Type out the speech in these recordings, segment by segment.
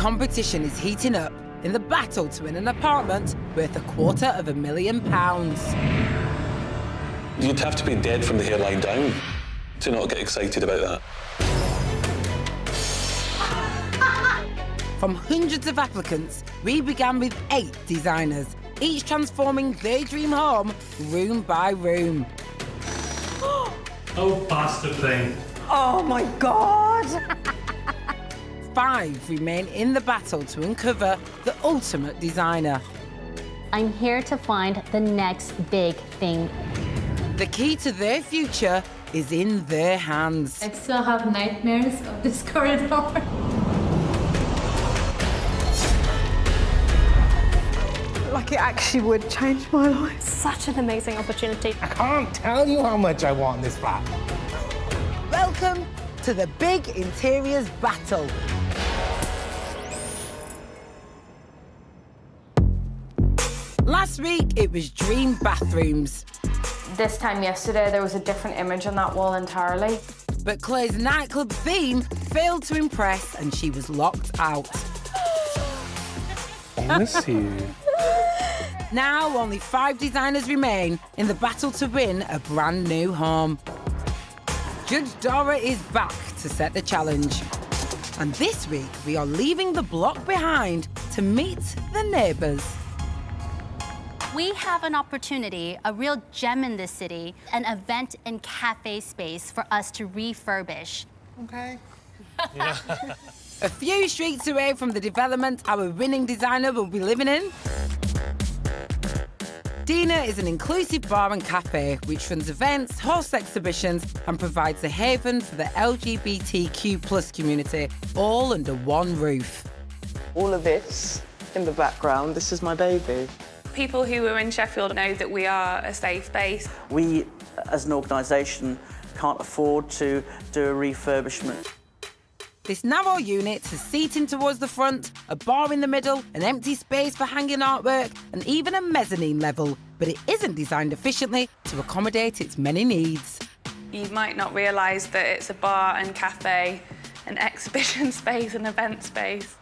competition is heating up in the battle to win an apartment worth £250,000. You'd have to be dead from the hairline down to not get excited about that. From hundreds of applicants, we began with 8 designers, each transforming their dream home room by room. Oh, bastard thing. Oh my God! 5 remain in the battle to uncover the ultimate designer. I'm here to find the next big thing. The key to their future is in their hands. I still have nightmares of this corridor. Like it actually would change my life. Such an amazing opportunity. I can't tell you how much I want this flat. Welcome to the big interiors battle. Last week, it was dream bathrooms. This time yesterday, there was a different image on that wall entirely. But Claire's nightclub theme failed to impress and she was locked out. I miss you. Now, only 5 designers remain in the battle to win a brand new home. Judge Dora is back to set the challenge. And this week, we are leaving the block behind to meet the neighbours. We have an opportunity, a real gem in this city, an event and cafe space for us to refurbish. Okay. A few streets away from the development our winning designer will be living in, Dina is an inclusive bar and cafe which runs events, hosts exhibitions and provides a haven for the LGBTQ+ community, all under one roof. All of this in the background, this is my baby. People who are in Sheffield know that we are a safe space. We, as an organisation, can't afford to do a refurbishment. This narrow unit has seating towards the front, a bar in the middle, an empty space for hanging artwork, and even a mezzanine level, but it isn't designed efficiently to accommodate its many needs. You might not realise that it's a bar and cafe, an exhibition space, an event space.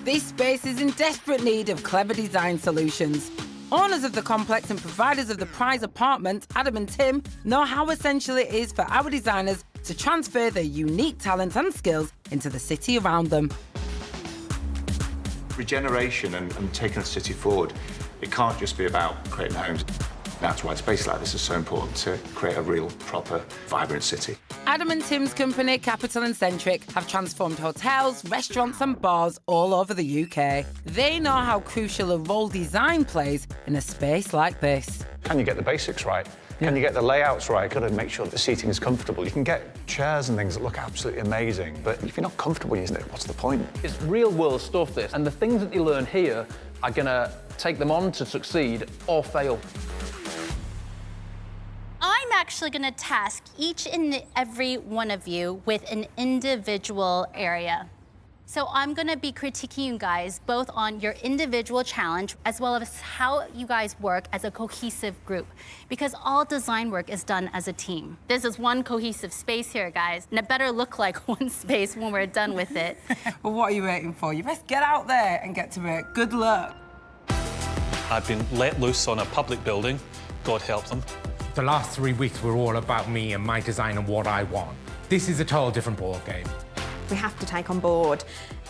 This space is in desperate need of clever design solutions. Owners of the complex and providers of the prize apartment, Adam and Tim, know how essential it is for our designers to transfer their unique talent and skills into the city around them. Regeneration and taking the city forward, it can't just be about creating homes. That's why spaces like this is so important, to create a real, proper, vibrant city. Adam and Tim's company, Capital and Centric, have transformed hotels, restaurants and bars all over the UK. They know how crucial a role design plays in a space like this. Can you get the basics right? Can you get the layouts right? Got to make sure that the seating is comfortable. You can get chairs and things that look absolutely amazing, but if you're not comfortable using it, what's the point? It's real-world stuff, this, and the things that you learn here are going to take them on to succeed or fail. I'm actually going to task each and every one of you with an individual area. So I'm going to be critiquing you guys both on your individual challenge as well as how you guys work as a cohesive group, because all design work is done as a team. This is one cohesive space here, guys, and it better look like one space when we're done with it. Well, what are you waiting for? You best get out there and get to work. Good luck. I've been let loose on a public building. God help them. The last 3 weeks were all about me and my design and what I want. This is a total different ballgame. We have to take on board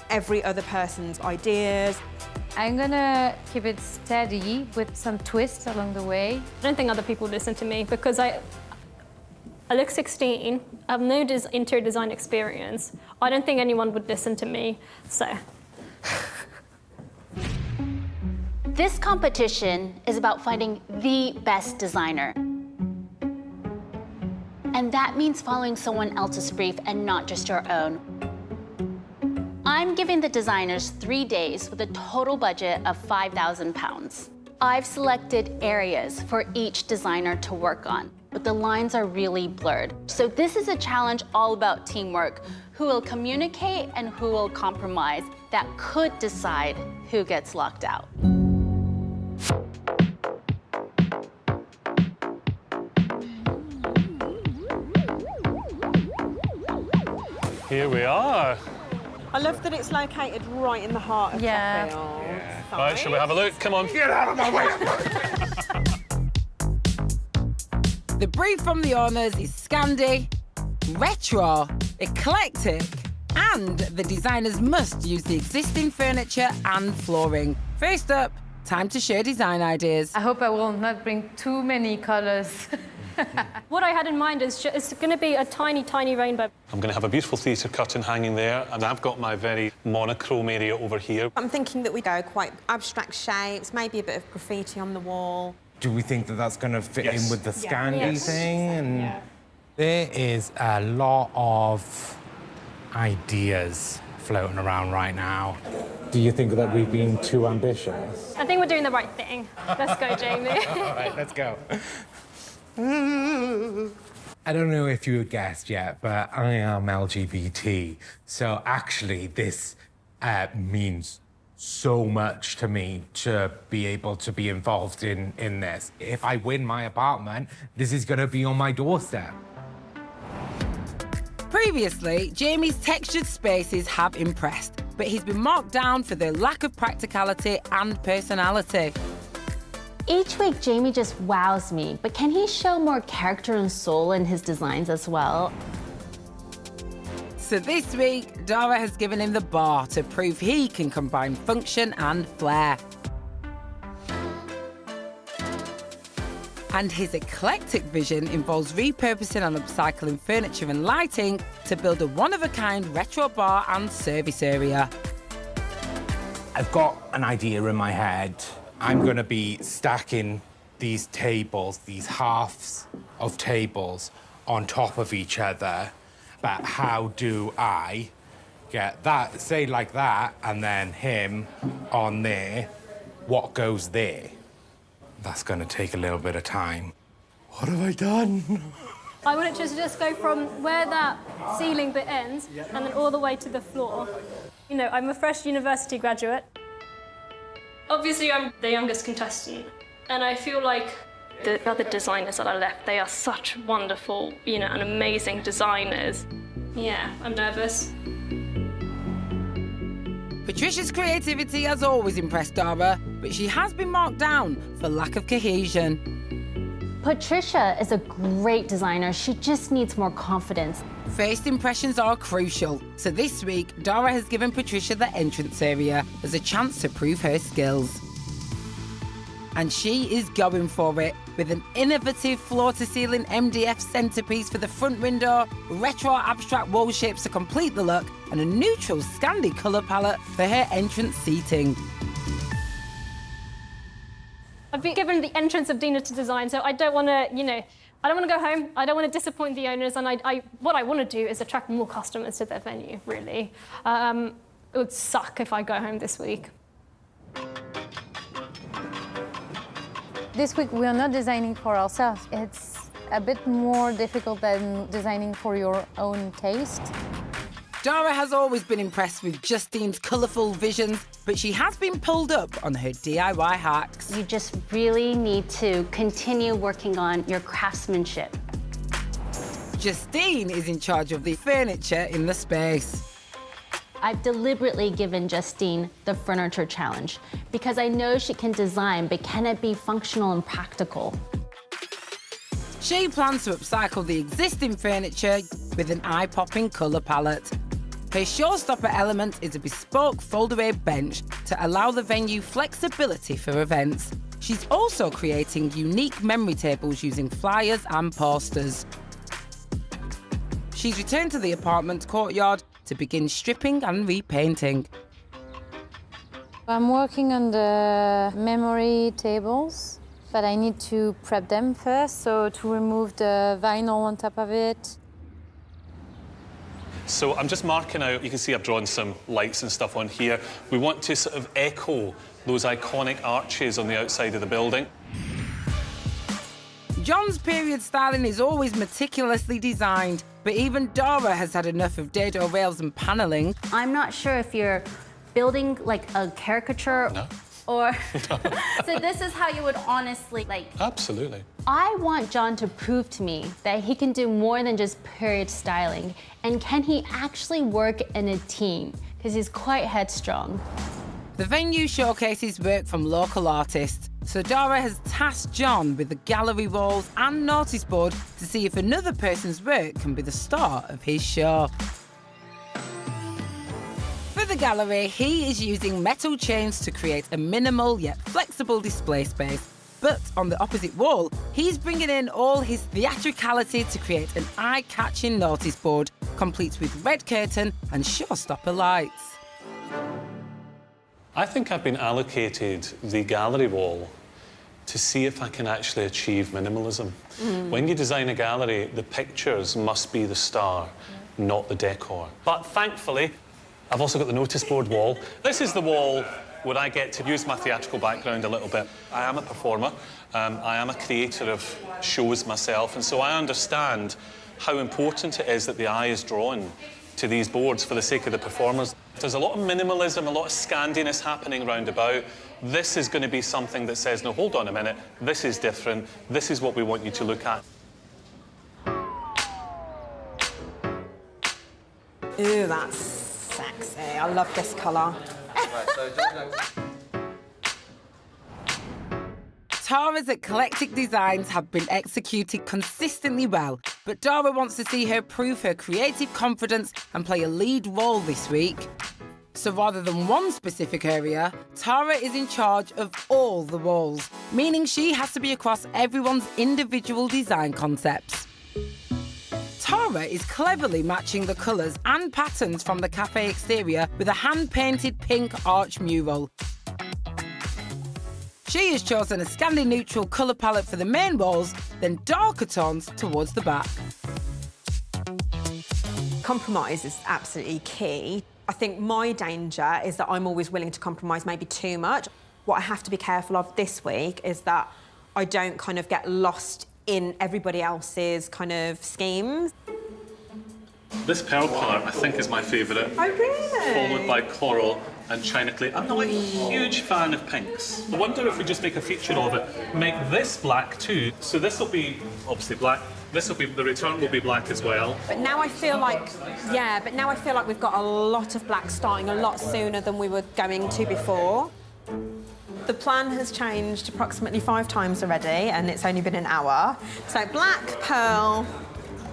every other person's ideas. I'm gonna keep it steady with some twists along the way. I don't think other people listen to me because I look 16, I have no interior design experience. I don't think anyone would listen to me, so. This competition is about finding the best designer. And that means following someone else's brief and not just your own. I'm giving the designers 3 days with a total budget of £5,000. I've selected areas for each designer to work on, but the lines are really blurred. So this is a challenge all about teamwork, who will communicate and who will compromise, that could decide who gets locked out. Here we are. I love that it's located right in the heart of Sheffield. All right, shall we have a look? Come on. Get out of my way! The brief from the owners is Scandi, retro, eclectic, and the designers must use the existing furniture and flooring. First up, time to share design ideas. I hope I will not bring too many colors. What I had in mind is it's going to be a tiny, tiny rainbow. I'm going to have a beautiful theatre curtain hanging there, and I've got my very monochrome area over here. I'm thinking that we go quite abstract shapes, maybe a bit of graffiti on the wall. Do we think that that's going to fit in with the Scandi Yes. thing? And there is a lot of ideas floating around right now. Do you think that we've been too ambitious? I think we're doing the right thing. Let's go, Jamie. All right, let's go. I don't know if you guessed yet, but I am LGBT. So actually, this means so much to me to be able to be involved in this. If I win my apartment, this is going to be on my doorstep. Previously, Jamie's textured spaces have impressed, but he's been marked down for their lack of practicality and personality. Each week, Jamie just wows me, but can he show more character and soul in his designs as well? So this week, Dara has given him the bar to prove he can combine function and flair. And his eclectic vision involves repurposing and upcycling furniture and lighting to build a one-of-a-kind retro bar and service area. I've got an idea in my head. I'm going to be stacking these tables, these halves of tables, on top of each other. But how do I get that, say like that, and then him on there? What goes there? That's going to take a little bit of time. What have I done? I want it to just go from where that ceiling bit ends and then all the way to the floor. You know, I'm a fresh university graduate. Obviously, I'm the youngest contestant, and I feel like the other designers that I left, they are such wonderful, you know, and amazing designers. Yeah, I'm nervous. Patricia's creativity has always impressed Dara, but she has been marked down for lack of cohesion. Patricia is a great designer. She just needs more confidence. First impressions are crucial, so this week, Dara has given Patricia the entrance area as a chance to prove her skills. And she is going for it, with an innovative floor-to-ceiling MDF centrepiece for the front window, retro abstract wall shapes to complete the look, and a neutral Scandi colour palette for her entrance seating. I've been given the entrance of Dina to design, so I don't want to, you know, I don't want to go home. I don't want to disappoint the owners, and what I want to do is attract more customers to their venue, really. It would suck if I go home this week. This week we are not designing for ourselves. It's a bit more difficult than designing for your own taste. Dara has always been impressed with Justine's colourful visions, but she has been pulled up on her DIY hacks. You just really need to continue working on your craftsmanship. Justine is in charge of the furniture in the space. I've deliberately given Justine the furniture challenge because I know she can design, but can it be functional and practical? She plans to upcycle the existing furniture with an eye-popping colour palette. Her showstopper element is a bespoke fold-away bench to allow the venue flexibility for events. She's also creating unique memory tables using flyers and posters. She's returned to the apartment courtyard to begin stripping and repainting. I'm working on the memory tables, but I need to prep them first, so to remove the vinyl on top of it. So I'm just marking out, you can see I've drawn some lights and stuff on here. We want to sort of echo those iconic arches on the outside of the building. John's period styling is always meticulously designed, but even Dara has had enough of dado rails and panelling. I'm not sure if you're building like a caricature or... So this is how you would honestly like... Absolutely. I want John to prove to me that he can do more than just period styling. And can he actually work in a team? because he's quite headstrong. The venue showcases work from local artists, so Dora has tasked John with the gallery walls and notice board to see if another person's work can be the star of his show. For the gallery, he is using metal chains to create a minimal yet flexible display space. But on the opposite wall, he's bringing in all his theatricality to create an eye-catching notice board, complete with red curtain and showstopper lights. I think I've been allocated the gallery wall to see if I can actually achieve minimalism. When you design a gallery, the pictures must be the star, not the decor. But thankfully, I've also got the notice board wall. This is the wall where I get to use my theatrical background a little bit. I am a performer, I am a creator of shows myself, and so I understand how important it is that the eye is drawn to these boards for the sake of the performers. There's a lot of minimalism, a lot of Scandiness happening round about. This is going to be something that says, no, hold on a minute, this is different, this is what we want you to look at. Ooh, that's sexy. I love this colour. Tara's eclectic designs have been executed consistently well, but Dora wants to see her prove her creative confidence and play a lead role this week. So rather than one specific area, Tara is in charge of all the walls, meaning she has to be across everyone's individual design concepts. Tara is cleverly matching the colours and patterns from the cafe exterior with a hand-painted pink arch mural. She has chosen a Scandi neutral colour palette for the main walls, then darker tones towards the back. Compromise is absolutely key. I think my danger is that I'm always willing to compromise maybe too much. What I have to be careful of this week is that I don't kind of get lost in everybody else's kind of schemes. This pearl colour, I think, is my favourite. Oh, really? Followed by coral and china clay. I'm not a huge fan of pinks. I wonder if we just make a feature of it. Make this black too. So this will be obviously black. This will be, the return will be black as well. But now I feel like, we've got a lot of black starting a lot sooner than we were going to before. The plan has changed approximately 5 times already, and it's only been an hour. So black, pearl.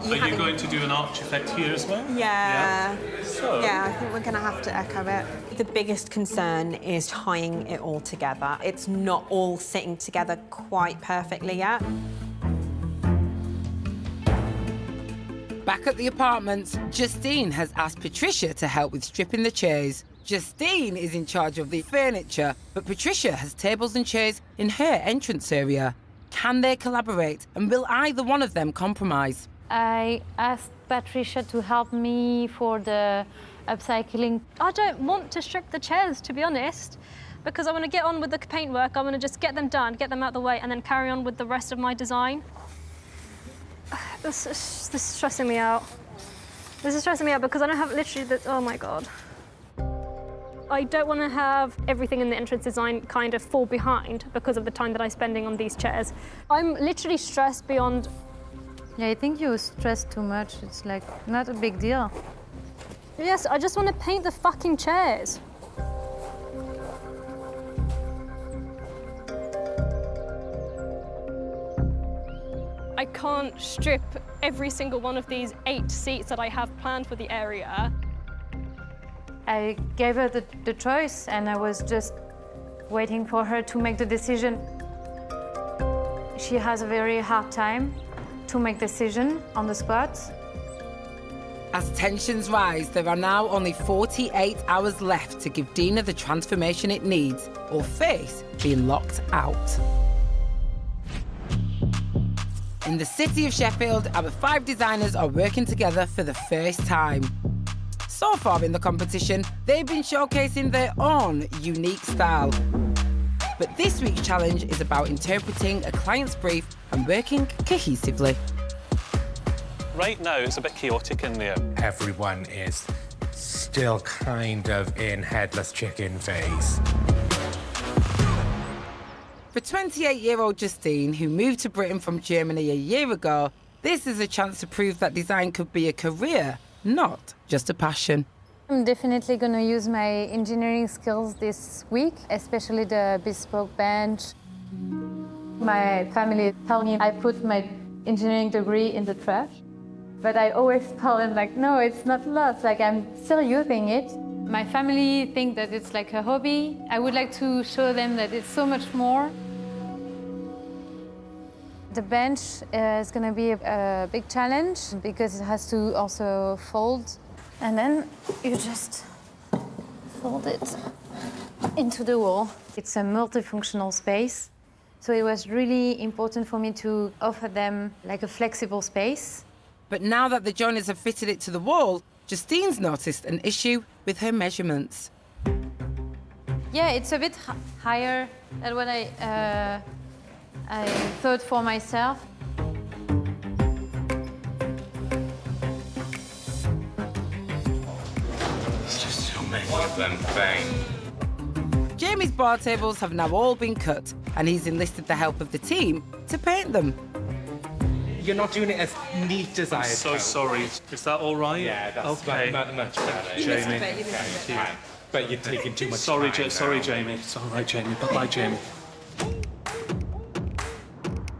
Are you going to do an arch effect here as well? Yeah. So? Yeah, I think we're going to have to echo it. The biggest concern is tying it all together. It's not all sitting together quite perfectly yet. Back at the apartments, Justine has asked Patricia to help with stripping the chairs. Justine is in charge of the furniture, but Patricia has tables and chairs in her entrance area. Can they collaborate, and will either one of them compromise? I asked Patricia to help me for the upcycling. I don't want to strip the chairs, to be honest, because I want to get on with the paintwork. I want to just get them done, get them out of the way, and then carry on with the rest of my design. This is stressing me out. This is stressing me out because I don't have literally the... Oh, my God. I don't want to have everything in the entrance design kind of fall behind because of the time that I'm spending on these chairs. I'm literally stressed beyond... Yeah, I think you stress too much. It's like not a big deal. Yes, I just want to paint the fucking chairs. I can't strip every single one of these 8 seats that I have planned for the area. I gave her the choice, and I was just waiting for her to make the decision. She has a very hard time to make decision on the spot. As tensions rise, there are now only 48 hours left to give Dina the transformation it needs, or face being locked out. In the city of Sheffield, our 5 designers are working together for the first time. So far in the competition, they've been showcasing their own unique style. But this week's challenge is about interpreting a client's brief and working cohesively. Right now, it's a bit chaotic in there. Everyone is still kind of in headless chicken phase. For 28-year-old Justine, who moved to Britain from Germany a year ago, this is a chance to prove that design could be a career, not just a passion. I'm definitely going to use my engineering skills this week, especially the bespoke bench. My family tell me I put my engineering degree in the trash, but I always tell them, like, no, it's not lost, like, I'm still using it. My family think that it's like a hobby. I would like to show them that it's so much more. The bench is going to be a big challenge because it has to also fold. And then you just fold it into the wall. It's a multifunctional space. So it was really important for me to offer them like a flexible space. But now that the joiners have fitted it to the wall, Justine's noticed an issue with her measurements. Yeah, it's a bit higher than what I thought for myself. It's just so many of them things. Jamie's bar tables have now all been cut, and he's enlisted the help of the team to paint them. You're not doing it as neat as I had So hoped. sorry. Is that all right? Yeah, that's okay. much better. Jamie. But you're taking too much Sorry, time. sorry, Jamie. It's all right, Jamie. Bye-bye, Jamie.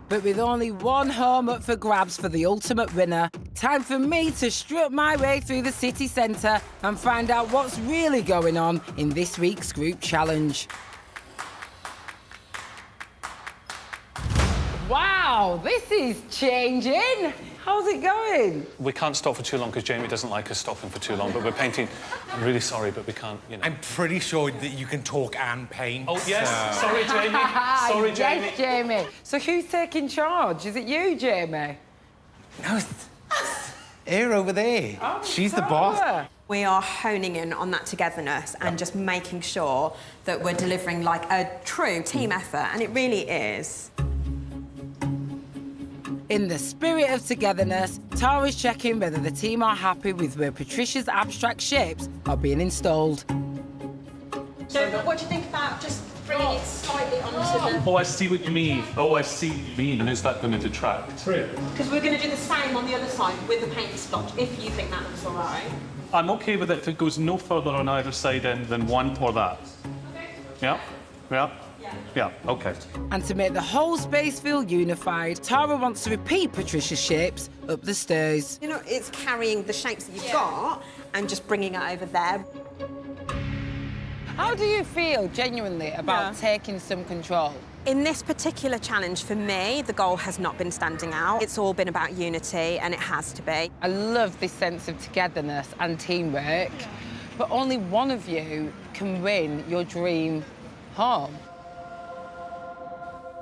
But with only one home up for grabs for the ultimate winner, time for me to strut my way through the city centre and find out what's really going on in this week's group challenge. Wow, this is changing. How's it going? We can't stop for too long because Jamie doesn't like us stopping for too long, but we're painting. I'm really sorry, but we can't, you know. I'm pretty sure that you can talk and paint. Oh, yes. Sorry, Jamie. Sorry, Jamie. Yes, Jamie. So who's taking charge? Is it you, Jamie? No, it's her over there. Oh, she's the boss. Tara. We are honing in on that togetherness and just making sure that we're delivering like a true team effort, and it really is. In the spirit of togetherness, Tara's checking whether the team are happy with where Patricia's abstract shapes are being installed. So, what do you think about just bringing it slightly onto the... Oh, I see what you mean. Oh, I see what you mean. And is that going to detract? Because we're going to do the same on the other side with the paint splotch, if you think that looks all right. I'm okay with it if it goes no further on either side than one or that. Okay. Yeah? Yeah? Yeah, okay. And to make the whole space feel unified, Tara wants to repeat Patricia's shapes up the stairs. You know, it's carrying the shapes that you've got and just bringing it over there. How do you feel genuinely about taking some control? In this particular challenge, for me, the goal has not been standing out. It's all been about unity, and it has to be. I love this sense of togetherness and teamwork, but only one of you can win your dream home.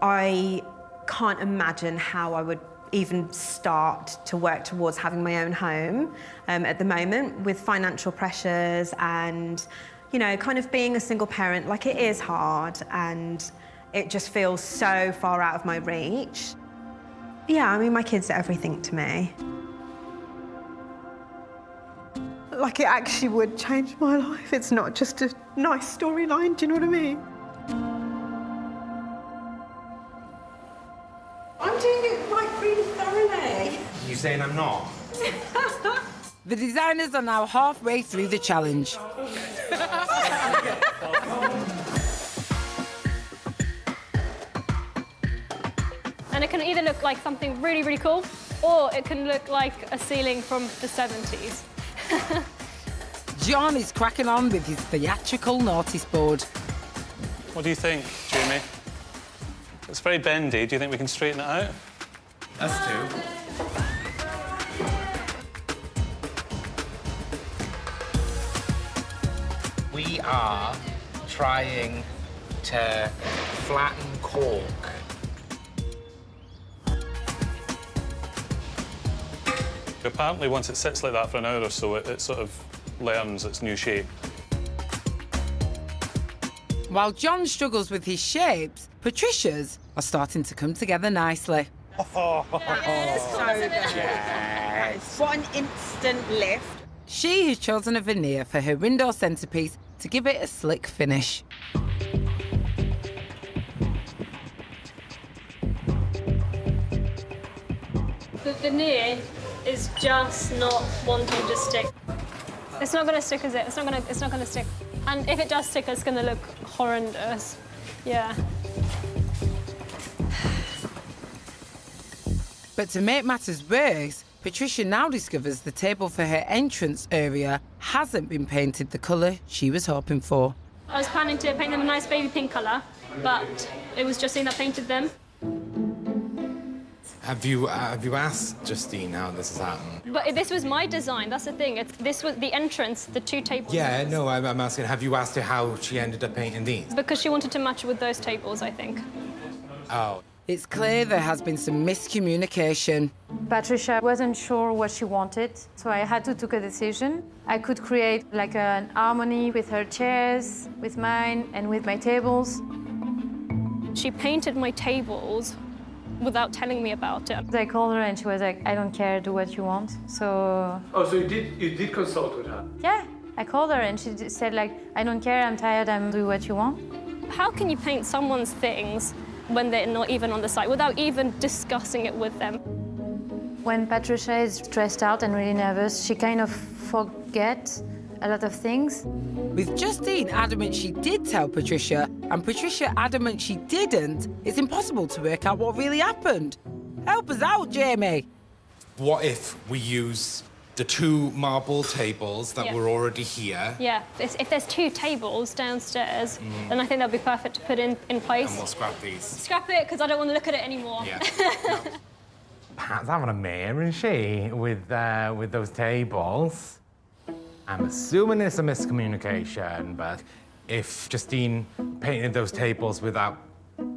I can't imagine how I would even start to work towards having my own home at the moment with financial pressures and, you know, kind of being a single parent. Like, it is hard and it just feels so far out of my reach. Yeah, I mean, my kids are everything to me. Like, it actually would change my life. It's not just a nice storyline, do you know what I mean? I'm doing it like really thoroughly. You saying I'm not? The designers are now halfway through the challenge. And it can either look like something really, really cool, or it can look like a ceiling from the 70s. John is cracking on with his theatrical notice board. What do you think, Jamie? It's very bendy. Do you think we can straighten it out? Us too. We are trying to flatten cork. Apparently, once it sits like that for an hour or so, it sort of learns its new shape. While John struggles with his shapes, Patricia's are starting to come together nicely. Yes. What an instant lift. She has chosen a veneer for her window centrepiece to give it a slick finish. The veneer is just not wanting to stick. It's not going to stick, is it? It's not going to stick. And if it does stick, it's going to look horrendous. Yeah. But to make matters worse, Patricia now discovers the table for her entrance area hasn't been painted the colour she was hoping for. I was planning to paint them a nice baby pink colour, but it was Justine that painted them. Have you asked Justine how this has happened? But this was my design, that's the thing. This was the entrance, the two tables. Yeah, no, I'm asking, have you asked her how she ended up painting these? Because she wanted to match with those tables, I think. Oh. It's clear there has been some miscommunication. Patricia wasn't sure what she wanted, so I had to take a decision. I could create like an harmony with her chairs, with mine, and with my tables. She painted my tables without telling me about it. I called her and she was like, I don't care, do what you want. So... Oh, so you did consult with her? Yeah, I called her and she just said like, I don't care, I'm tired, I'm do what you want. How can you paint someone's things when they're not even on the site, without even discussing it with them? When Patricia is stressed out and really nervous, she kind of forgets a lot of things. With Justine adamant she did tell Patricia, and Patricia adamant she didn't, it's impossible to work out what really happened. Help us out, Jamie. What if we use the two marble tables that were already here? Yeah, if there's two tables downstairs, then I think that'd be perfect to put in place. And we'll scrap these. Scrap it, because I don't want to look at it anymore. Yeah. Pat's having a mare, isn't she, with those tables? I'm assuming it's a miscommunication, but if Justine painted those tables without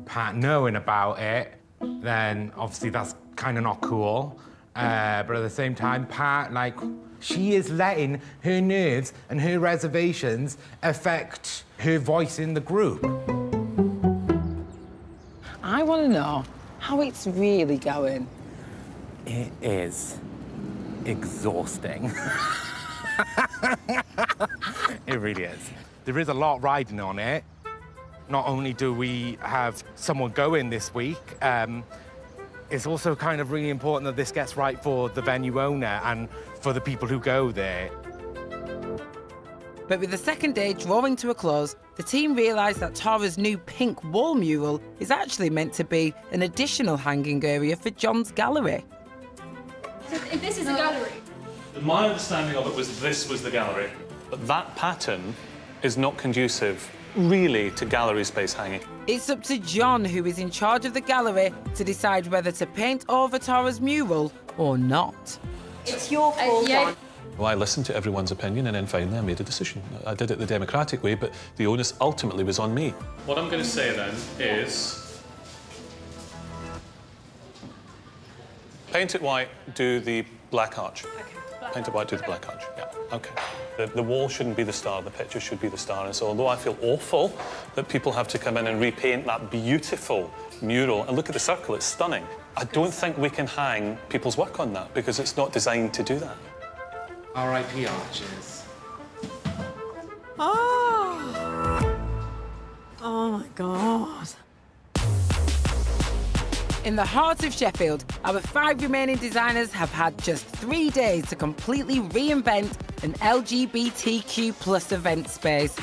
Pat knowing about it, then obviously that's kind of not cool. But at the same time, Pat, like, she is letting her nerves and her reservations affect her voice in the group. I want to know how it's really going. It is exhausting. It really is. There is a lot riding on it. Not only do we have someone going this week, it's also kind of really important that this gets right for the venue owner and for the people who go there. But with the second day drawing to a close, the team realised that Tara's new pink wall mural is actually meant to be an additional hanging area for John's gallery. So this is a gallery. My understanding of it was this was the gallery. But that pattern is not conducive, really, to gallery space hanging. It's up to John, who is in charge of the gallery, to decide whether to paint over Tara's mural or not. It's your call, John. Well, I listened to everyone's opinion and then finally I made a decision. I did it the democratic way, but the onus ultimately was on me. What I'm going to say then is... paint it white, do the black arch. Okay. Paint it white, do the black arch. Yeah, OK. The wall shouldn't be the star, the picture should be the star. And so although I feel awful that people have to come in and repaint that beautiful mural, and look at the circle, it's stunning, I don't think we can hang people's work on that because it's not designed to do that. R.I.P. arches. Oh. Oh, my God. In the heart of Sheffield, our 5 remaining designers have had just 3 days to completely reinvent an LGBTQ+ event space.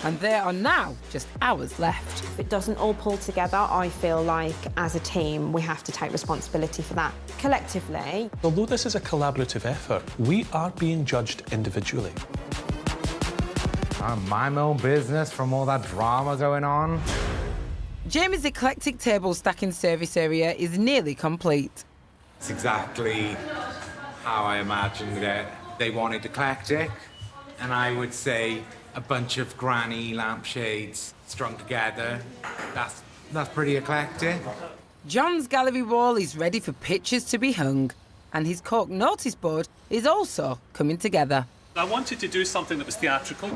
And there are now just hours left. If it doesn't all pull together, I feel like, as a team, we have to take responsibility for that collectively. Although this is a collaborative effort, we are being judged individually. I mind my own business from all that drama going on. Jamie's eclectic table stacking service area is nearly complete. It's exactly how I imagined it. They wanted eclectic, and I would say a bunch of granny lampshades strung together. That's pretty eclectic. John's gallery wall is ready for pictures to be hung, and his cork notice board is also coming together. I wanted to do something that was theatrical.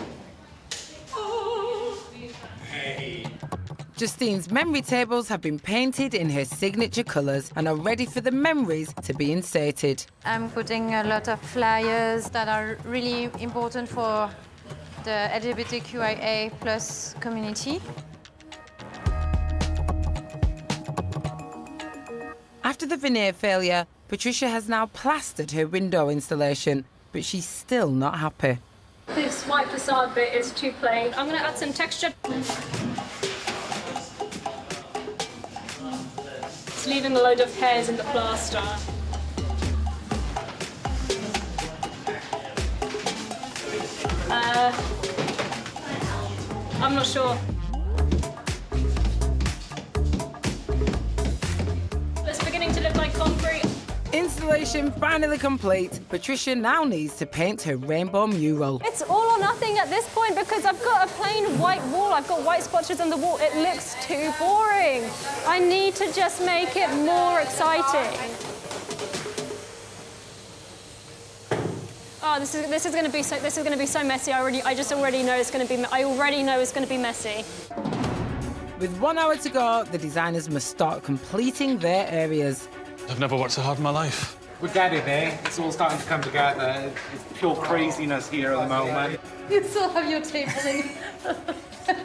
Justine's memory tables have been painted in her signature colours and are ready for the memories to be inserted. I'm putting a lot of flyers that are really important for the LGBTQIA+ community. After the veneer failure, Patricia has now plastered her window installation, but she's still not happy. This white facade bit is too plain. I'm going to add some texture. It's leaving a load of hairs in the plaster. I'm not sure. It's beginning to look like concrete. Installation finally complete. Patricia now needs to paint her rainbow mural. It's all or nothing at this point because I've got a plain white wall. I've got white splotches on the wall. It looks too boring. I need to just make it more exciting. Oh, this is going to be so messy. I just already know it's going to be. I already know it's going to be messy. With 1 hour to go, the designers must start completing their areas. I've never worked so hard in my life. We're getting there. It's all starting to come together. It's pure craziness here at the moment. You still have your table in.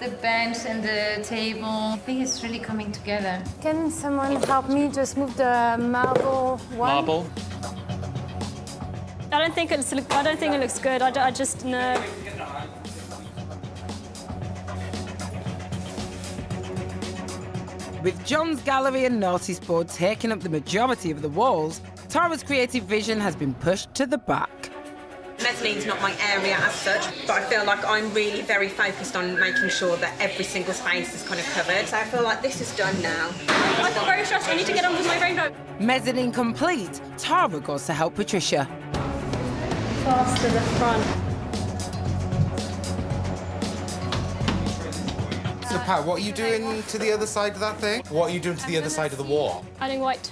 The bench and the table. I think it's really coming together. Can someone help me just move the marble one? Marble. I don't think it looks good. I just know. With John's gallery and notice board taking up the majority of the walls, Tara's creative vision has been pushed to the back. Mezzanine's not my area as such, but I feel like I'm really very focused on making sure that every single space is kind of covered. So I feel like this is done now. I feel very stressed. I need to get on with my rainbow. Mezzanine complete, Tara goes to help Patricia. Fast to the front. So, Pat, what are you doing to the other side of that thing? What are you doing to the other side of the wall? Adding white.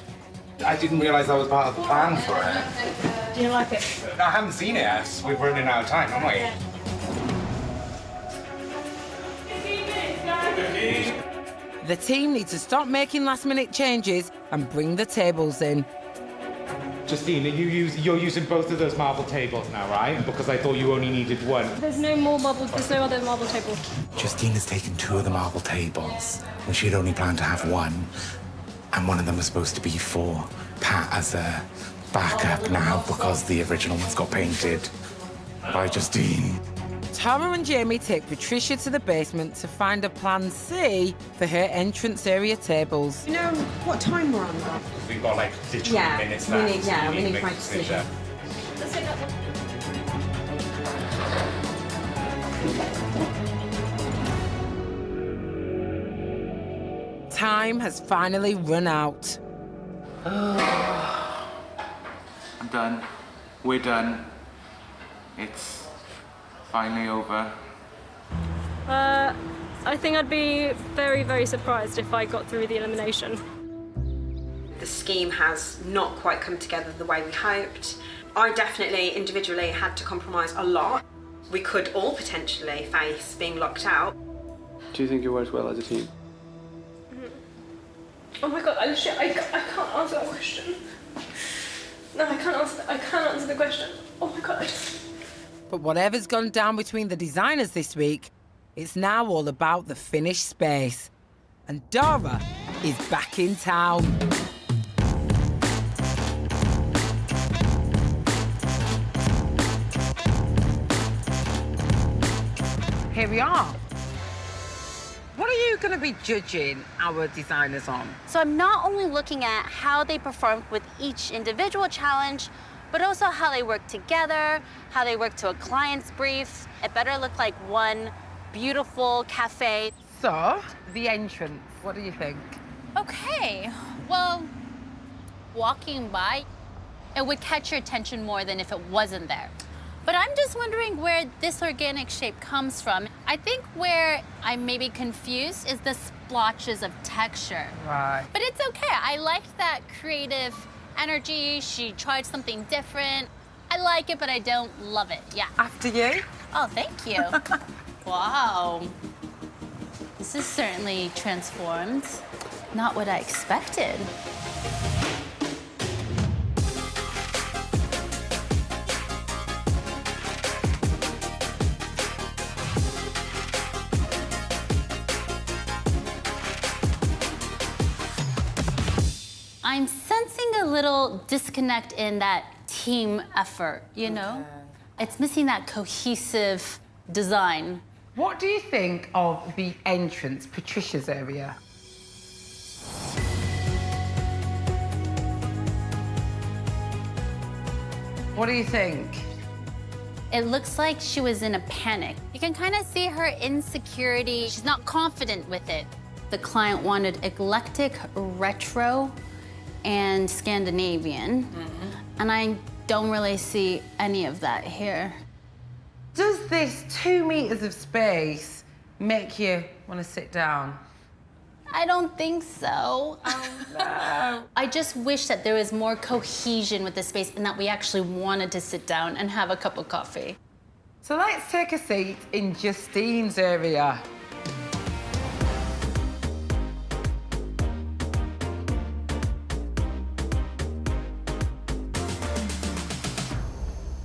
I didn't realise that was part of the plan for it. Do you like it? I haven't seen it yet. We're running out of time, aren't we? The team needs to stop making last-minute changes and bring the tables in. Justine, you're using both of those marble tables now, right? Because I thought you only needed one. There's no more marble. There's no other marble table. Justine has taken 2 of the marble tables when she'd only planned to have one, and one of them was supposed to be for Pat as a backup now because the original one's got painted by Justine. Tara and Jamie take Patricia to the basement to find a plan C for her entrance area tables. You know what time we're on now? We've got like literally minutes left. We need to make a decision. Time has finally run out. I'm done. We're done. It's finally over. I think I'd be very, very surprised if I got through the elimination. The scheme has not quite come together the way we hoped. I definitely individually had to compromise a lot. We could all potentially face being locked out. Do you think you worked well as a team? Oh my god, I can't answer that question. No, I can't answer the question. Oh my god, But whatever's gone down between the designers this week, it's now all about the finished space. And Dara is back in town. Here we are. What are you going to be judging our designers on? So I'm not only looking at how they performed with each individual challenge, but also how they work together, how they work to a client's brief. It better look like one beautiful cafe. So, the entrance, what do you think? Okay, well, walking by, it would catch your attention more than if it wasn't there. But I'm just wondering where this organic shape comes from. I think where I'm maybe confused is the splotches of texture. Right. But it's okay. I liked that creative energy. She tried something different. I like it, but I don't love it. Yeah. After you. Oh, thank you. Wow. This is certainly transformed. Not what I expected. I'm sensing a little disconnect in that team effort, you know? It's missing that cohesive design. What do you think of the entrance, Patricia's area? What do you think? It looks like she was in a panic. You can kind of see her insecurity. She's not confident with it. The client wanted eclectic, retro, and Scandinavian. And I don't really see any of that here. Does this 2 meters of space make you want to sit down? I don't think so. Oh, no. I just wish that there was more cohesion with the space and that we actually wanted to sit down and have a cup of coffee. So let's take a seat in Justine's area.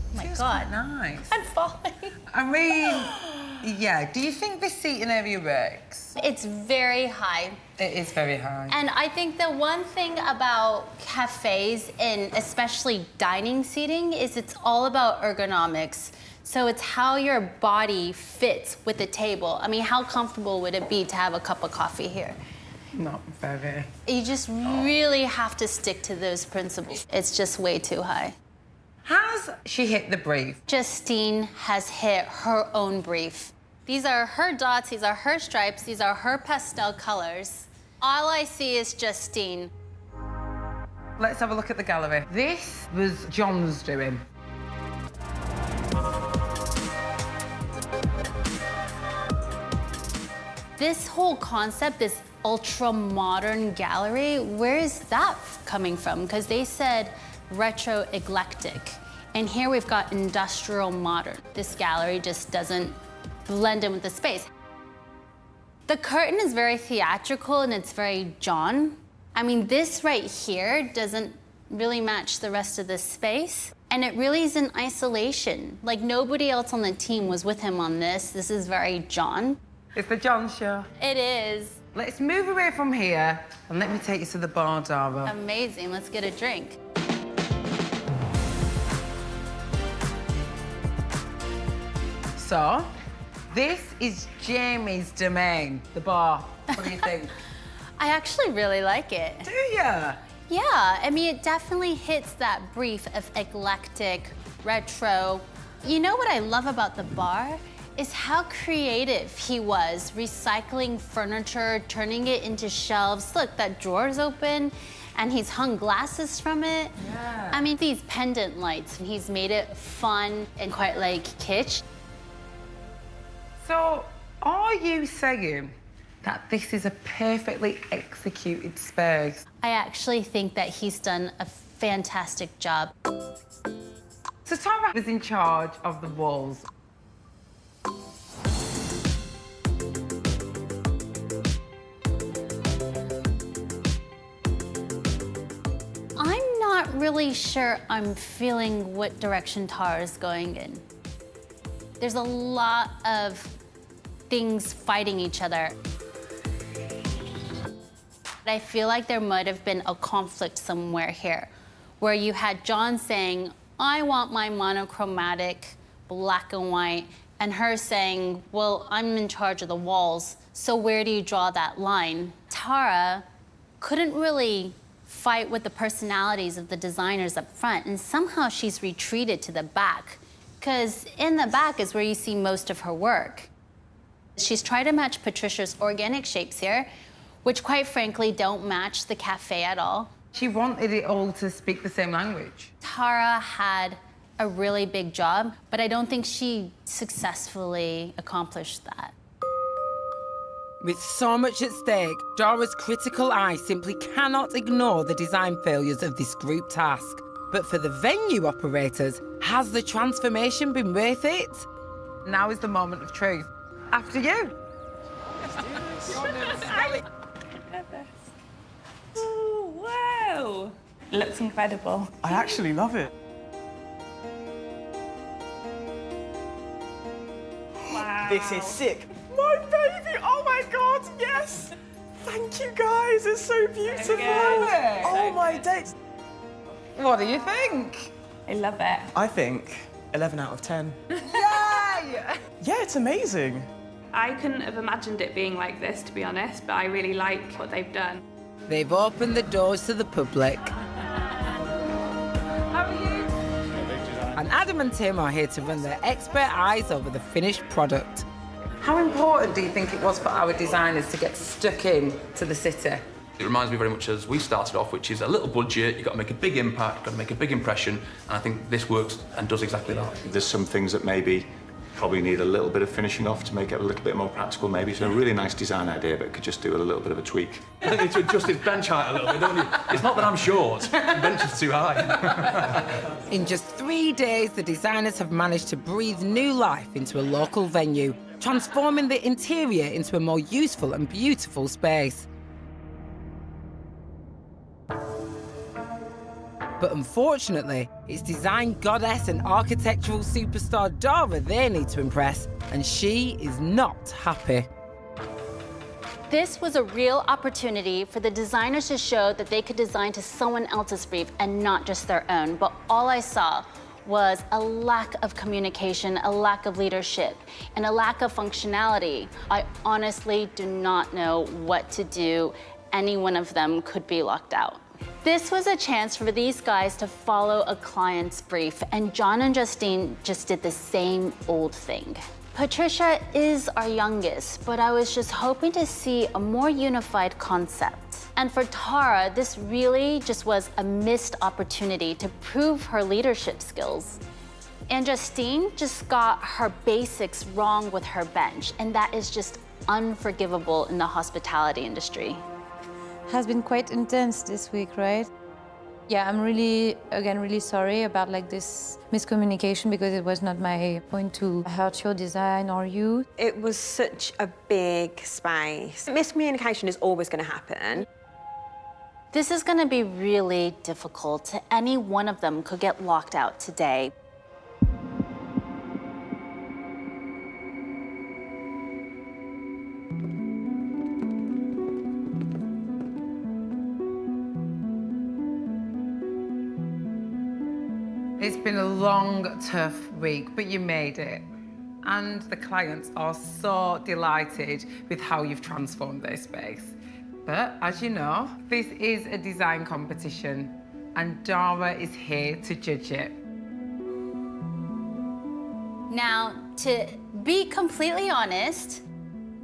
Oh my God. Nice. I'm falling. I mean, yeah. Do you think this seating area works? It's very high. It is very high. And I think the one thing about cafes and especially dining seating is it's all about ergonomics. So it's how your body fits with the table. I mean, how comfortable would it be to have a cup of coffee here? Not very. You just really have to stick to those principles. It's just way too high. Has she hit the brief? Justine has hit her own brief. These are her dots, these are her stripes, these are her pastel colors. All I see is Justine. Let's have a look at the gallery. This was John's doing. This whole concept, this ultra-modern gallery, where is that coming from? Because they said retro eclectic. And here we've got industrial modern. This gallery just doesn't blend in with the space. The curtain is very theatrical and it's very John. I mean, this right here doesn't really match the rest of this space. And it really is in isolation. Like nobody else on the team was with him on this. This is very John. It's the John show. It is. Let's move away from here and let me take you to the bar, Dara. Amazing, let's get a drink. So, this is Jamie's domain, the bar. What do you think? I actually really like it. Do ya? Yeah, I mean, it definitely hits that brief of eclectic, retro. You know what I love about the bar? Is how creative he was, recycling furniture, turning it into shelves. Look, that drawer's open, and he's hung glasses from it. Yeah. I mean, these pendant lights, and he's made it fun and quite like kitsch. So, are you saying that this is a perfectly executed space? I actually think that he's done a fantastic job. So Tara was in charge of the walls. I'm not really sure I'm feeling what direction Tara's going in. There's a lot of things fighting each other. I feel like there might have been a conflict somewhere here, where you had John saying, I want my monochromatic black and white, and her saying, well, I'm in charge of the walls, so where do you draw that line? Tara couldn't really fight with the personalities of the designers up front, and somehow she's retreated to the back, because in the back is where you see most of her work. She's tried to match Patricia's organic shapes here, which quite frankly don't match the cafe at all. She wanted it all to speak the same language. Tara had a really big job, but I don't think she successfully accomplished that. With so much at stake, Dora's critical eye simply cannot ignore the design failures of this group task. But for the venue operators, has the transformation been worth it? Now is the moment of truth. After you. Oh, wow. Looks incredible. I actually love it. Wow. This is sick. My baby! Oh my God, yes! Thank you guys, it's so beautiful. good. Oh my days. What do you think? I love it. I think 11 out of 10. Yay! Yeah, it's amazing. I couldn't have imagined it being like this, to be honest, but I really like what they've done. They've opened the doors to the public. How are you? And Adam and Tim are here to run their expert eyes over the finished product. How important do you think it was for our designers to get stuck in to the city? It reminds me very much as we started off, which is a little budget, you've got to make a big impact, you've got to make a big impression, and I think this works and does exactly that. There's some things that maybe probably need a little bit of finishing off to make it a little bit more practical maybe. So a really nice design idea, but could just do with a little bit of a tweak. I think you need to adjust his bench height a little bit, don't you? It's not that I'm short, the bench is too high. In just 3 days, the designers have managed to breathe new life into a local venue, transforming the interior into a more useful and beautiful space. But unfortunately, it's design goddess and architectural superstar Dora they need to impress, and she is not happy. This was a real opportunity for the designers to show that they could design to someone else's brief and not just their own. But all I saw was a lack of communication, a lack of leadership, and a lack of functionality. I honestly do not know what to do. Any one of them could be locked out. This was a chance for these guys to follow a client's brief, and John and Justine just did the same old thing. Patricia is our youngest, but I was just hoping to see a more unified concept. And for Tara, this really just was a missed opportunity to prove her leadership skills. And Justine just got her basics wrong with her bench, and that is just unforgivable in the hospitality industry. Has been quite intense this week, right? Yeah, I'm really sorry about like this miscommunication, because it was not my point to hurt your design or you. It was such a big space. Miscommunication is always going to happen. This is going to be really difficult. Any one of them could get locked out today. It's been a long, tough week, but you made it. And the clients are so delighted with how you've transformed their space. But as you know, this is a design competition, and Dara is here to judge it. Now, to be completely honest,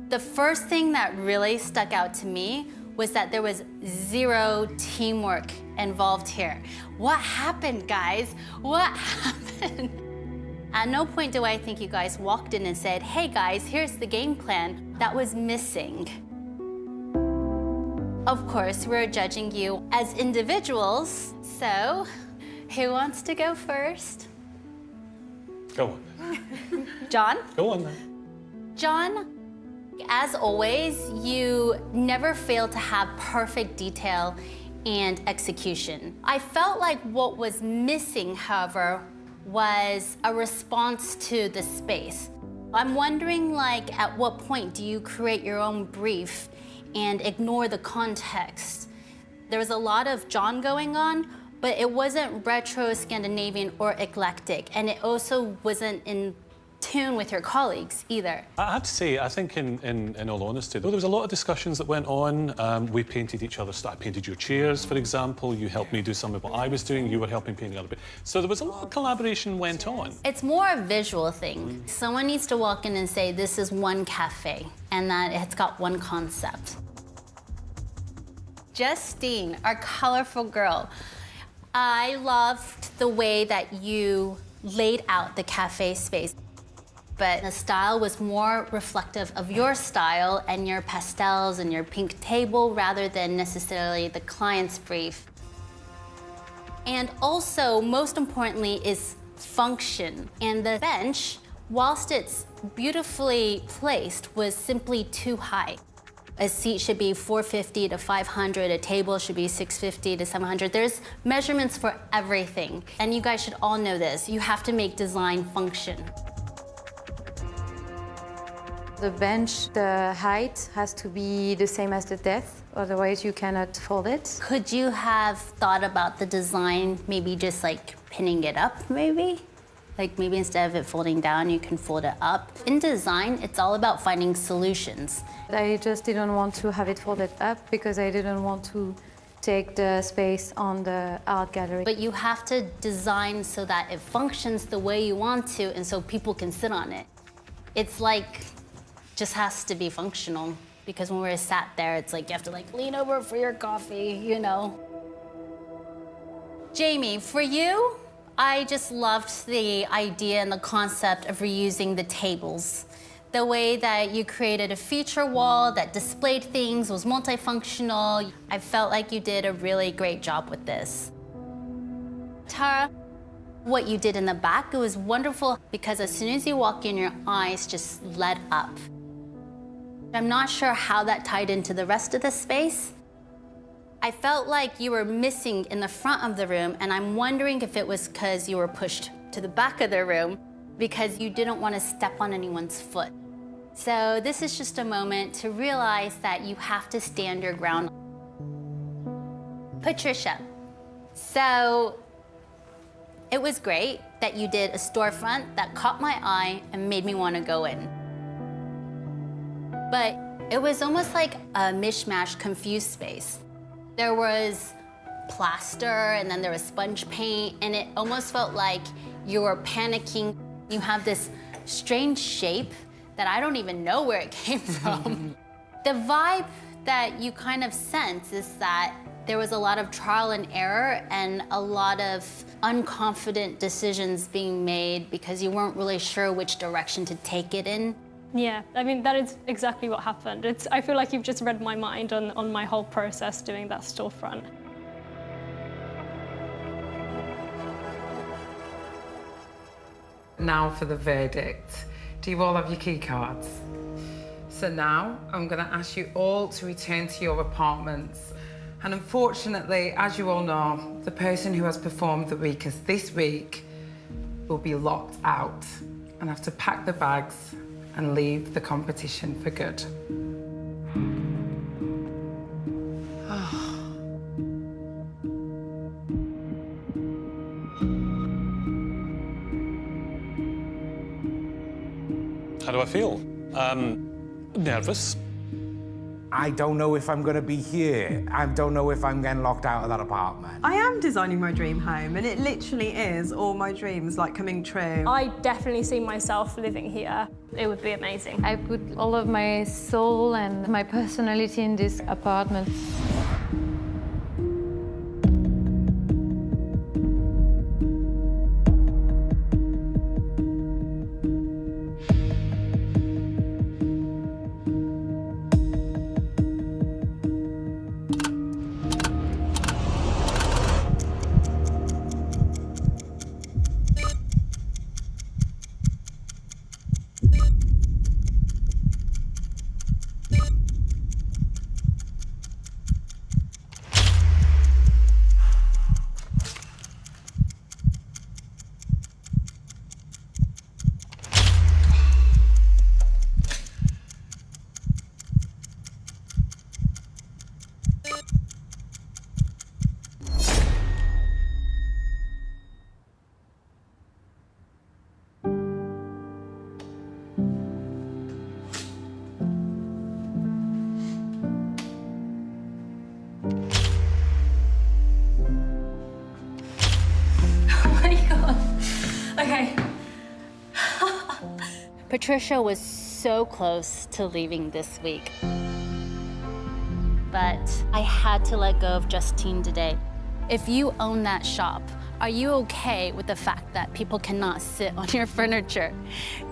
the first thing that really stuck out to me was that there was zero teamwork involved here. What happened, guys? What happened? At no point do I think you guys walked in and said, hey guys, here's the game plan. That was missing. Of course, we're judging you as individuals, so who wants to go first? Go on. John? Go on then. John, as always, you never fail to have perfect detail and execution. I felt like what was missing, however, was a response to the space. I'm wondering, like, at what point do you create your own brief and ignore the context? There was a lot of John going on, but it wasn't retro, Scandinavian, or eclectic, and it also wasn't in tune with your colleagues either. I have to say, I think in all honesty, though, there was a lot of discussions that went on. We painted each other's stuff. I painted your chairs, for example. You helped me do some of what I was doing. You were helping paint the other bit. So there was a lot of collaboration went on. It's more a visual thing. Someone needs to walk in and say, this is one cafe, and that it's got one concept. Justine, our colorful girl. I loved the way that you laid out the cafe space, but the style was more reflective of your style and your pastels and your pink table rather than necessarily the client's brief. And also, most importantly, is function. And the bench, whilst it's beautifully placed, was simply too high. A seat should be 450 to 500, a table should be 650 to 700. There's measurements for everything. And you guys should all know this. You have to make design function. The bench, the height has to be the same as the depth, otherwise you cannot fold it. Could you have thought about the design, maybe just like pinning it up, maybe. Like maybe instead of it folding down, you can fold it up. In design, it's all about finding solutions. I just didn't want to have it folded up because I didn't want to take the space on the art gallery. But you have to design so that it functions the way you want to and so people can sit on it. It's like, just has to be functional because when we're sat there, it's like you have to like lean over for your coffee, you know. Jamie, for you, I just loved the idea and the concept of reusing the tables. The way that you created a feature wall that displayed things, was multifunctional. I felt like you did a really great job with this. Tara, what you did in the back, it was wonderful because as soon as you walk in, your eyes just lit up. I'm not sure how that tied into the rest of the space. I felt like you were missing in the front of the room, and I'm wondering if it was because you were pushed to the back of the room because you didn't want to step on anyone's foot. So this is just a moment to realize that you have to stand your ground. Patricia, so it was great that you did a storefront that caught my eye and made me want to go in. But it was almost like a mishmash, confused space. There was plaster and then there was sponge paint, and it almost felt like you were panicking. You have this strange shape that I don't even know where it came from. The vibe that you kind of sense is that there was a lot of trial and error and a lot of unconfident decisions being made because you weren't really sure which direction to take it in. Yeah, I mean, that is exactly what happened. I feel like you've just read my mind on my whole process doing that storefront. Now for the verdict. Do you all have your key cards? So now I'm going to ask you all to return to your apartments. And unfortunately, as you all know, the person who has performed the weakest this week will be locked out and have to pack the bags and leave the competition for good. How do I feel? Nervous. I don't know if I'm going to be here. I don't know if I'm getting locked out of that apartment. I am designing my dream home, and it literally is all my dreams like coming true. I definitely see myself living here. It would be amazing. I put all of my soul and my personality in this apartment. Okay. Patricia was so close to leaving this week. But I had to let go of Justine today. If you own that shop, are you okay with the fact that people cannot sit on your furniture?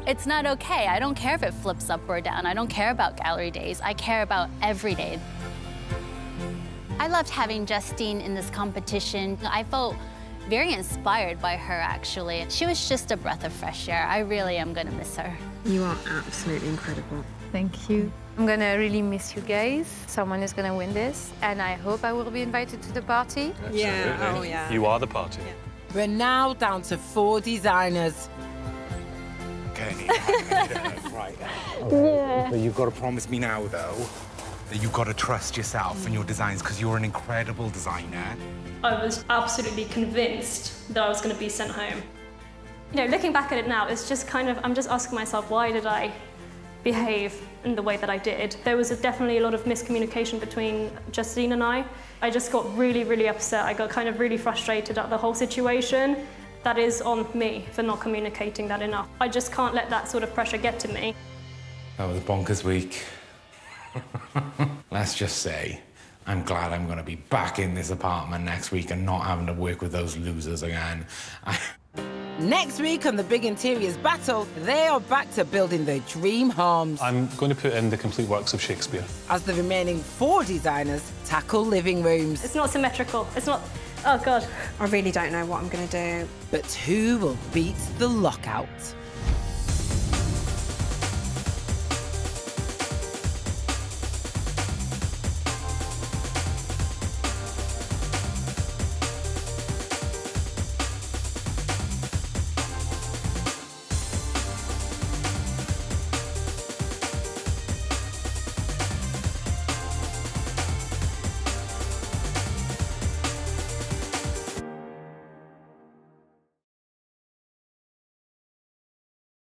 It's not okay. I don't care if it flips up or down. I don't care about gallery days. I care about every day. I loved having Justine in this competition. I felt very inspired by her, actually. She was just a breath of fresh air. I really am gonna miss her. You are absolutely incredible. Thank you. I'm gonna really miss you guys. Someone is gonna win this, and I hope I will be invited to the party. Absolutely. Yeah, oh yeah. You are the party. Yeah. We're now down to 4 designers. Okay, right. Okay. Yeah. But you've got to promise me now, though, that you've got to trust yourself and your designs because you're an incredible designer. I was absolutely convinced that I was going to be sent home. You know, looking back at it now, it's just kind of, I'm just asking myself, why did I behave in the way that I did? There was definitely a lot of miscommunication between Justine and I. I just got really, really upset. I got kind of really frustrated at the whole situation. That is on me for not communicating that enough. I just can't let that sort of pressure get to me. That was a bonkers week. Let's just say, I'm glad I'm going to be back in this apartment next week and not having to work with those losers again. Next week on the Big Interiors Battle, they are back to building their dream homes. I'm going to put in the complete works of Shakespeare. As the remaining 4 designers tackle living rooms. It's not symmetrical. It's not... Oh, God. I really don't know what I'm going to do. But who will beat the lockout?